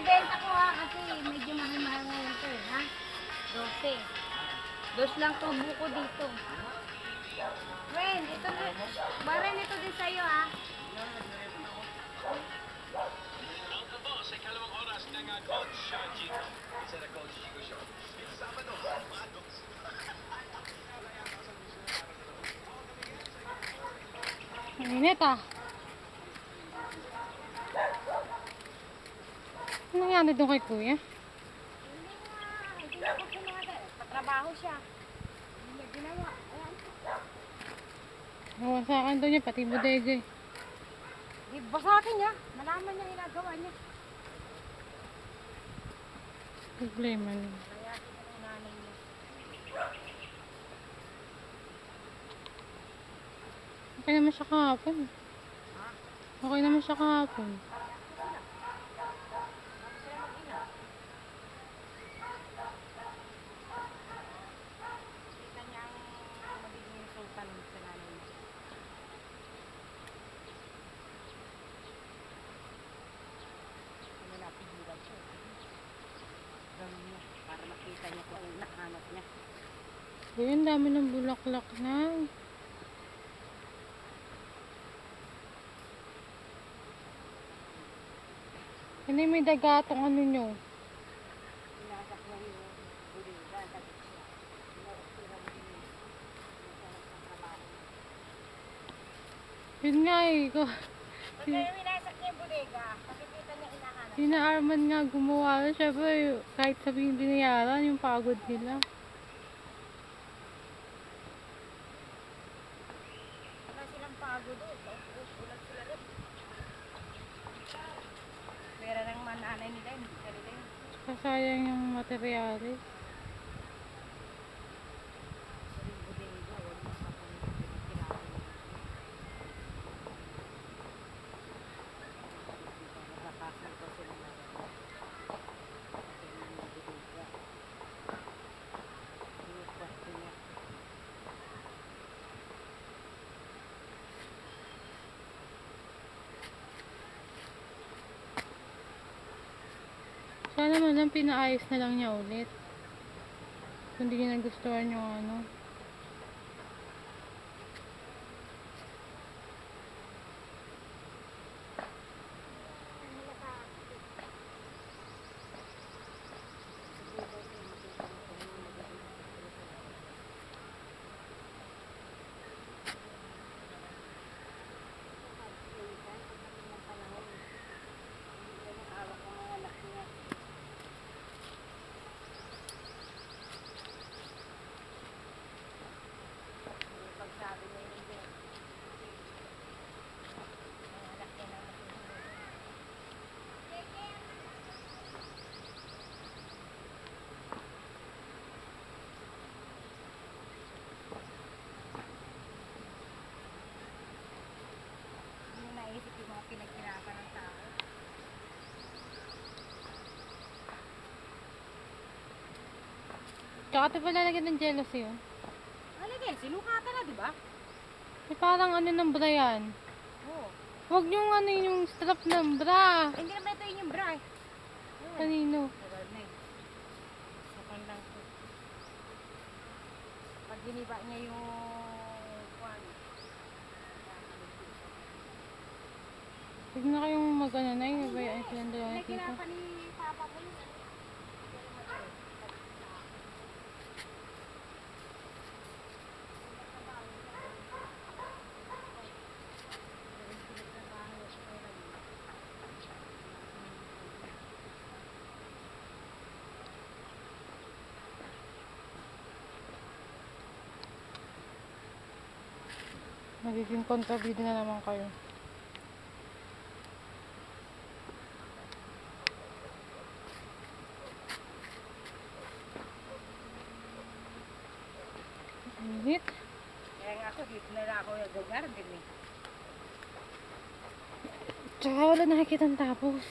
ibibenta ko ha, kasi medyo mahal-mahal ngayon to, ha? 12. Dos lang to buko dito. Friend, ito na. Baran ito din sa'yo, ha? Welcome po sa ikalawang oras ng Coach Chico. Isa na Coach Chico Show. It's Sabado, Mados. Init ah. Ano nangyari doon kay kuya? Hindi na ko sinada. Patrabaho siya. Hindi niya ginawa. Ayan. Gawa sa akin doon niya, pati bodega eh. Iba sa akin niya. Malaman niya ginagawa niya. Problema niya. Kaya kita ng nanay niya. Okay naman siya kahapon. Ha? Okay naman siya kahapon. Kita niya ang magiging sultan sa nanay niya. Kaya napigilan siya. Gawin niya para makita niya kung ang nahanap niya. Ayun, dami ng bulaklak na. Hindi may dagatong ano nyo. Pinasak niya yung buliga, dagat siya. Pinarasira mo yung masarap ng trabaho. Yun nga eh. Pag kayo winasak niya yung buliga, makikita niya inahanap. Sina Arman nga gumawa. Siyempre, kahit sabihin binayaran, yung pagod nila. Wala silang pagod doon. Ulat sila rin. Pera ng mananay nila, hindi ka nila yun. Kasayang yung materyales. Sa rin buliga, huwag mo sa kung pinagkirapan mo. Nakakasal ko sila na rin. Kasi yung buliga. Yung kwarto niya. Sana man lang pinaayos na lang niya ulit. Kung di niya nagustuhan yung ano. Pagsabi niya yung hindi. Ang anak niya na matulungan. Hindi mo naisip yung mga pinagkirapan ng tao. Tsaka ito pala lagyan ng jealousy yun. Halagay, sinukatan na, di ba? Eh, parang ano ng bra yan. Oo. Huwag yung ano yung strap ng bra. Hindi naman ito yung bra eh. Ayun. Kanino? Tagal na eh. Sakang lang to. Pag giniba niya yung kwan. Huwag na kayong mag-ano na yun. Bayan silang dalawa na tito. Nagkirapan ni Papa ko yun. Magiging kontrabida na naman kayo. Init. Kaya nga ako dito na lang ako nag-garden eh. Tsaka wala nakikita tapos.